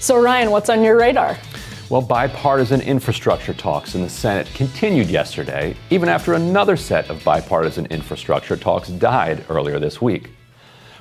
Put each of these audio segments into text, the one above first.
So Ryan, what's on your radar? Well, bipartisan infrastructure talks in the Senate continued yesterday, even after another set of bipartisan infrastructure talks died earlier this week.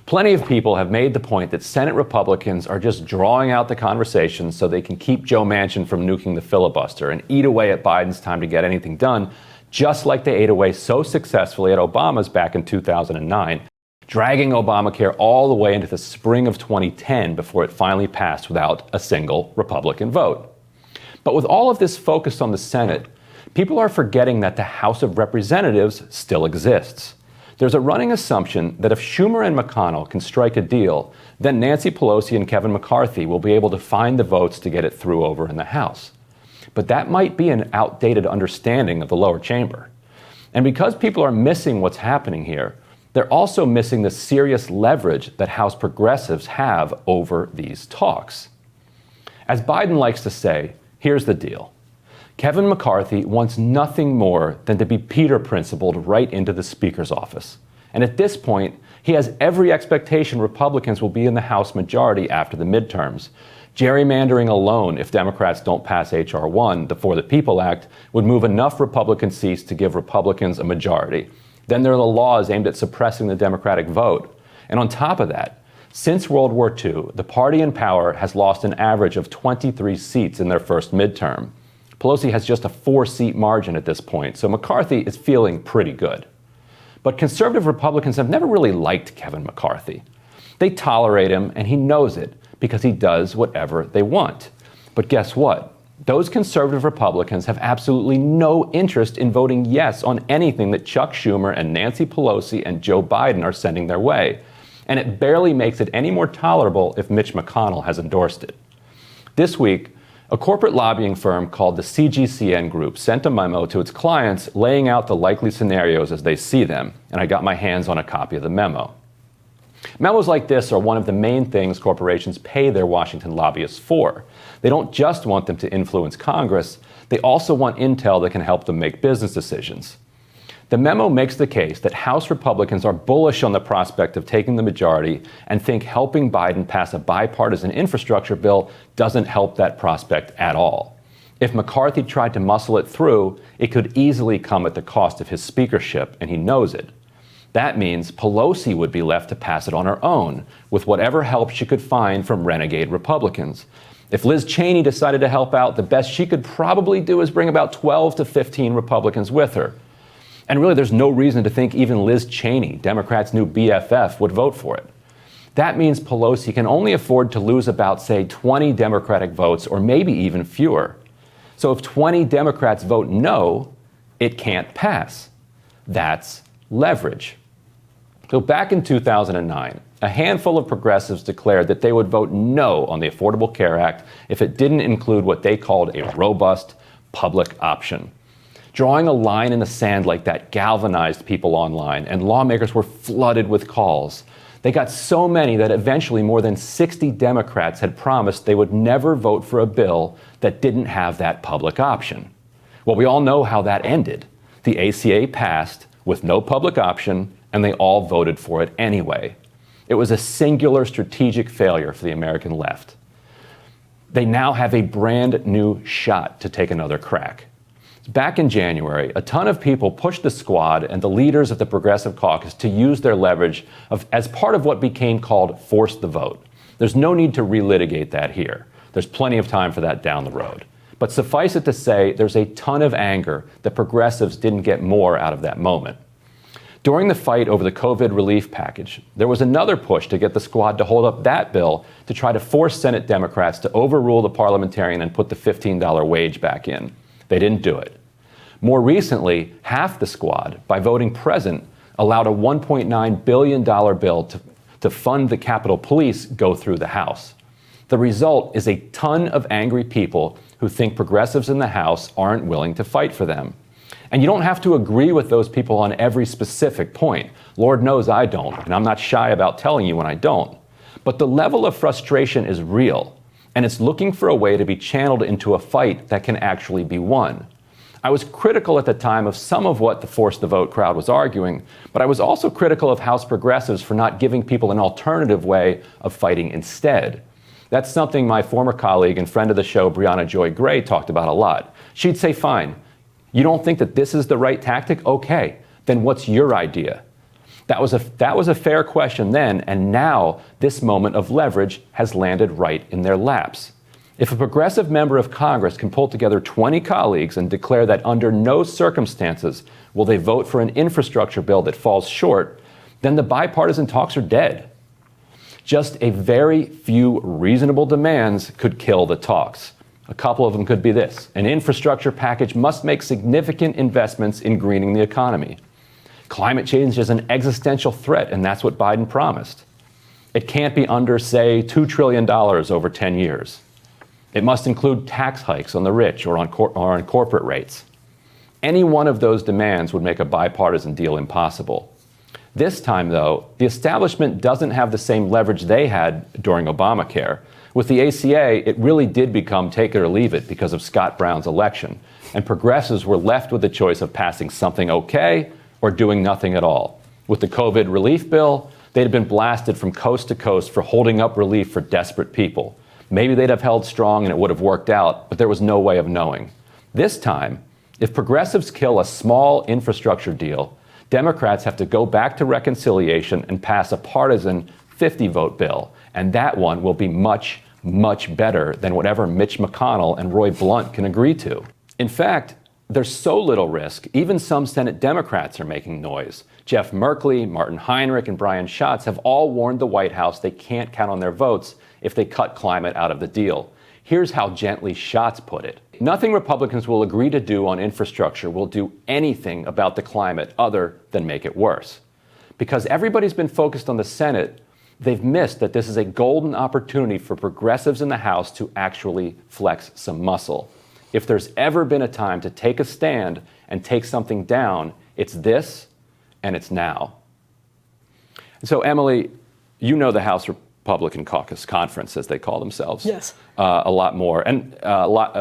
Plenty of people have made the point that Senate Republicans are just drawing out the conversation so they can keep Joe Manchin from nuking the filibuster and eat away at Biden's time to get anything done, just like they ate away so successfully at Obama's back in 2009, dragging Obamacare all the way into the spring of 2010 before it finally passed without a single Republican vote. But with all of this focused on the Senate, people are forgetting that the House of Representatives still exists. There's a running assumption that if Schumer and McConnell can strike a deal, then Nancy Pelosi and Kevin McCarthy will be able to find the votes to get it through over in the House. But that might be an outdated understanding of the lower chamber. And because people are missing what's happening here, they're also missing the serious leverage that House progressives have over these talks. As Biden likes to say, here's the deal. Kevin McCarthy wants nothing more than to be Peter principled right into the Speaker's office. And at this point, he has every expectation Republicans will be in the House majority after the midterms. Gerrymandering alone, if Democrats don't pass H.R. 1, the For the People Act, would move enough Republican seats to give Republicans a majority. Then there are the laws aimed at suppressing the Democratic vote. And on top of that, since World War II, the party in power has lost an average of 23 seats in their first midterm. Pelosi has just a 4-seat margin at this point, so McCarthy is feeling pretty good. But conservative Republicans have never really liked Kevin McCarthy. They tolerate him, and he knows it, because he does whatever they want. But guess what? Those conservative Republicans have absolutely no interest in voting yes on anything that Chuck Schumer and Nancy Pelosi and Joe Biden are sending their way. And it barely makes it any more tolerable if Mitch McConnell has endorsed it. This week, a corporate lobbying firm called the CGCN Group sent a memo to its clients laying out the likely scenarios as they see them, and I got my hands on a copy of the memo. Memos like this are one of the main things corporations pay their Washington lobbyists for. They don't just want them to influence Congress, they also want intel that can help them make business decisions. The memo makes the case that House Republicans are bullish on the prospect of taking the majority and think helping Biden pass a bipartisan infrastructure bill doesn't help that prospect at all. If McCarthy tried to muscle it through, it could easily come at the cost of his speakership, and he knows it. That means Pelosi would be left to pass it on her own, with whatever help she could find from renegade Republicans. If Liz Cheney decided to help out, the best she could probably do is bring about 12 to 15 Republicans with her. And really, there's no reason to think even Liz Cheney, Democrats' new BFF, would vote for it. That means Pelosi can only afford to lose about, say, 20 Democratic votes, or maybe even fewer. So if 20 Democrats vote no, it can't pass. That's leverage. So back in 2009, a handful of progressives declared that they would vote no on the Affordable Care Act if it didn't include what they called a robust public option. Drawing a line in the sand like that galvanized people online, and lawmakers were flooded with calls. They got so many that eventually more than 60 Democrats had promised they would never vote for a bill that didn't have that public option. Well, we all know how that ended. The ACA passed with no public option, and they all voted for it anyway. It was a singular strategic failure for the American left. They now have a brand new shot to take another crack. Back in January, a ton of people pushed the squad and the leaders of the Progressive Caucus to use their leverage as part of what became called force the vote. There's no need to relitigate that here. There's plenty of time for that down the road. But suffice it to say, there's a ton of anger that progressives didn't get more out of that moment. During the fight over the COVID relief package, there was another push to get the squad to hold up that bill to try to force Senate Democrats to overrule the parliamentarian and put the $15 wage back in. They didn't do it. More recently, half the squad, by voting present, allowed a $1.9 billion bill to fund the Capitol Police go through the House. The result is a ton of angry people who think progressives in the House aren't willing to fight for them. And you don't have to agree with those people on every specific point. Lord knows I don't, and I'm not shy about telling you when I don't. But the level of frustration is real, and it's looking for a way to be channeled into a fight that can actually be won. I was critical at the time of some of what the Force the Vote crowd was arguing, but I was also critical of House progressives for not giving people an alternative way of fighting instead. That's something my former colleague and friend of the show, Brianna Joy Gray, talked about a lot. She'd say, fine, you don't think that this is the right tactic? Okay, then what's your idea? That was a fair question then, and now this moment of leverage has landed right in their laps. If a progressive member of Congress can pull together 20 colleagues and declare that under no circumstances will they vote for an infrastructure bill that falls short, then the bipartisan talks are dead. Just a very few reasonable demands could kill the talks. A couple of them could be this: an infrastructure package must make significant investments in greening the economy. Climate change is an existential threat, and that's what Biden promised. It can't be under, say, $2 trillion over 10 years. It must include tax hikes on the rich or on corporate rates. Any one of those demands would make a bipartisan deal impossible. This time, though, the establishment doesn't have the same leverage they had during Obamacare. With the ACA, it really did become take it or leave it because of Scott Brown's election, and progressives were left with the choice of passing something okay or doing nothing at all. With the COVID relief bill, they'd have been blasted from coast to coast for holding up relief for desperate people. Maybe they'd have held strong and it would have worked out, but there was no way of knowing. This time, if progressives kill a small infrastructure deal, Democrats have to go back to reconciliation and pass a partisan 50-vote bill, and that one will be much, much better than whatever Mitch McConnell and Roy Blunt can agree to. In fact, there's so little risk, even some Senate Democrats are making noise. Jeff Merkley, Martin Heinrich, and Brian Schatz have all warned the White House they can't count on their votes if they cut climate out of the deal. Here's how gently Schatz put it. Nothing Republicans will agree to do on infrastructure will do anything about the climate other than make it worse. Because everybody's been focused on the Senate, they've missed that this is a golden opportunity for progressives in the House to actually flex some muscle. If there's ever been a time to take a stand and take something down, it's this, and it's now. So, Emily, you know the House Republican Caucus Conference, as they call themselves. Yes. A lot more, and a lot,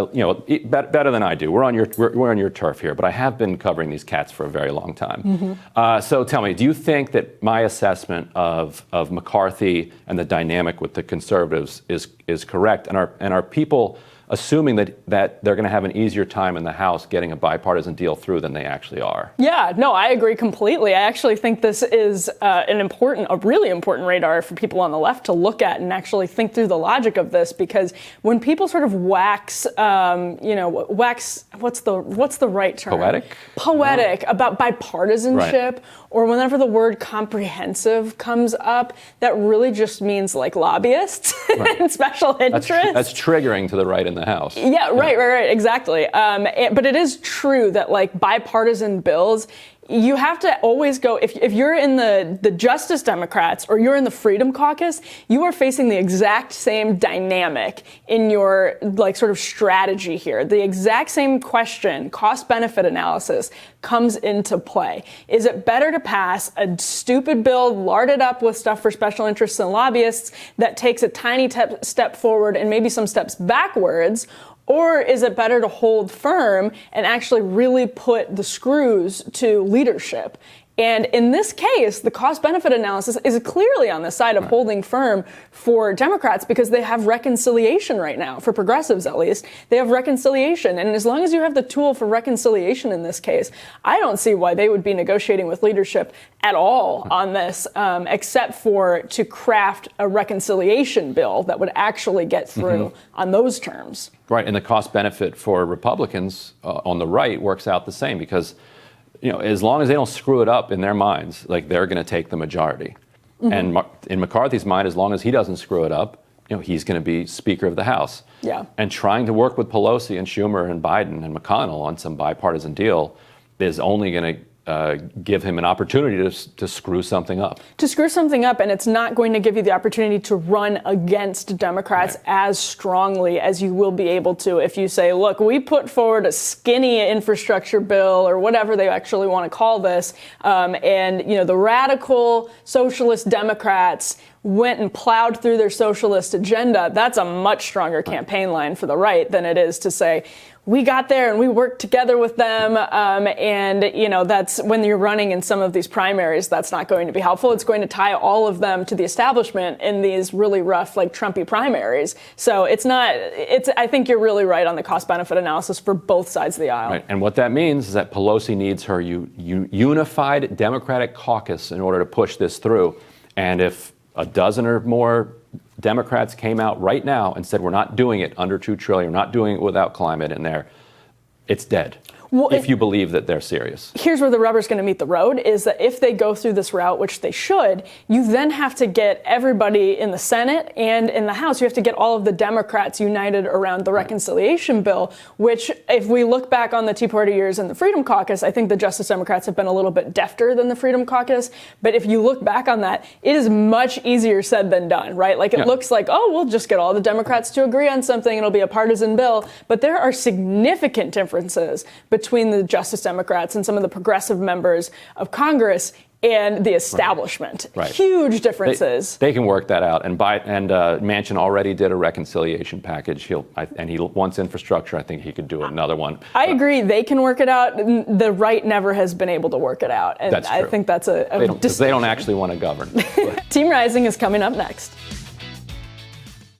better than I do. We're on your turf here, but I have been covering these cats for a very long time. Mm-hmm. So, tell me, do you think that my assessment of McCarthy and the dynamic with the conservatives is correct, and are people assuming that they're going to have an easier time in the House getting a bipartisan deal through than they actually are? Yeah, no, I agree completely. I actually think this is a really important radar for people on the left to look at and actually think through the logic of this, because when people sort of wax, what's the right term? Poetic about bipartisanship, right, or whenever the word comprehensive comes up, that really just means like lobbyists, right, and special interests. That's triggering to the right in the House. Yeah, right, exactly. But it is true that like bipartisan bills, you have to always go, if you're in the Justice Democrats or you're in the Freedom Caucus, you are facing the exact same dynamic in your like sort of strategy here. The exact same question, cost-benefit analysis, comes into play. Is it better to pass a stupid bill larded up with stuff for special interests and lobbyists that takes a tiny step forward and maybe some steps backwards? Or is it better to hold firm and actually really put the screws to leadership? And in this case, the cost-benefit analysis is clearly on the side of holding firm for Democrats because they have reconciliation right now. For progressives, at least, they have reconciliation. And as long as you have the tool for reconciliation in this case, I don't see why they would be negotiating with leadership at all on this, except for to craft a reconciliation bill that would actually get through on those terms. Right, and the cost-benefit for Republicans on the right works out the same because as long as they don't screw it up in their minds, like they're going to take the majority. Mm-hmm. And in McCarthy's mind, as long as he doesn't screw it up, he's going to be Speaker of the House. Yeah. And trying to work with Pelosi and Schumer and Biden and McConnell on some bipartisan deal is only going to give him an opportunity to screw something up. To screw something up, and it's not going to give you the opportunity to run against Democrats as strongly as you will be able to if you say, look, we put forward a skinny infrastructure bill or whatever they actually want to call this, and the radical socialist Democrats went and plowed through their socialist agenda, that's a much stronger campaign line for the right than it is to say, we got there and we worked together with them. And, you know, that's when you're running in some of these primaries, that's not going to be helpful. It's going to tie all of them to the establishment in these really rough, like Trumpy primaries. So I think you're really right on the cost benefit analysis for both sides of the aisle. Right. And what that means is that Pelosi needs her unified Democratic caucus in order to push this through. And if a dozen or more Democrats came out right now and said, we're not doing it under $2 trillion, we're not doing it without climate in there, it's dead. Well, if you believe that they're serious. Here's where the rubber's going to meet the road, is that if they go through this route, which they should, you then have to get everybody in the Senate and in the House. You have to get all of the Democrats united around the reconciliation bill, which, if we look back on the Tea Party years and the Freedom Caucus, I think the Justice Democrats have been a little bit defter than the Freedom Caucus. But if you look back on that, it is much easier said than done, right? Like, it looks like, oh, we'll just get all the Democrats to agree on something. It'll be a partisan bill. But there are significant differences between the Justice Democrats and some of the progressive members of Congress and the establishment. Right. Huge differences. They can work that out. And Manchin already did a reconciliation package. He wants infrastructure. I think he could do another one. I agree. They can work it out. The right never has been able to work it out. And that's true. I think that's they don't actually want to govern. Team Rising is coming up next.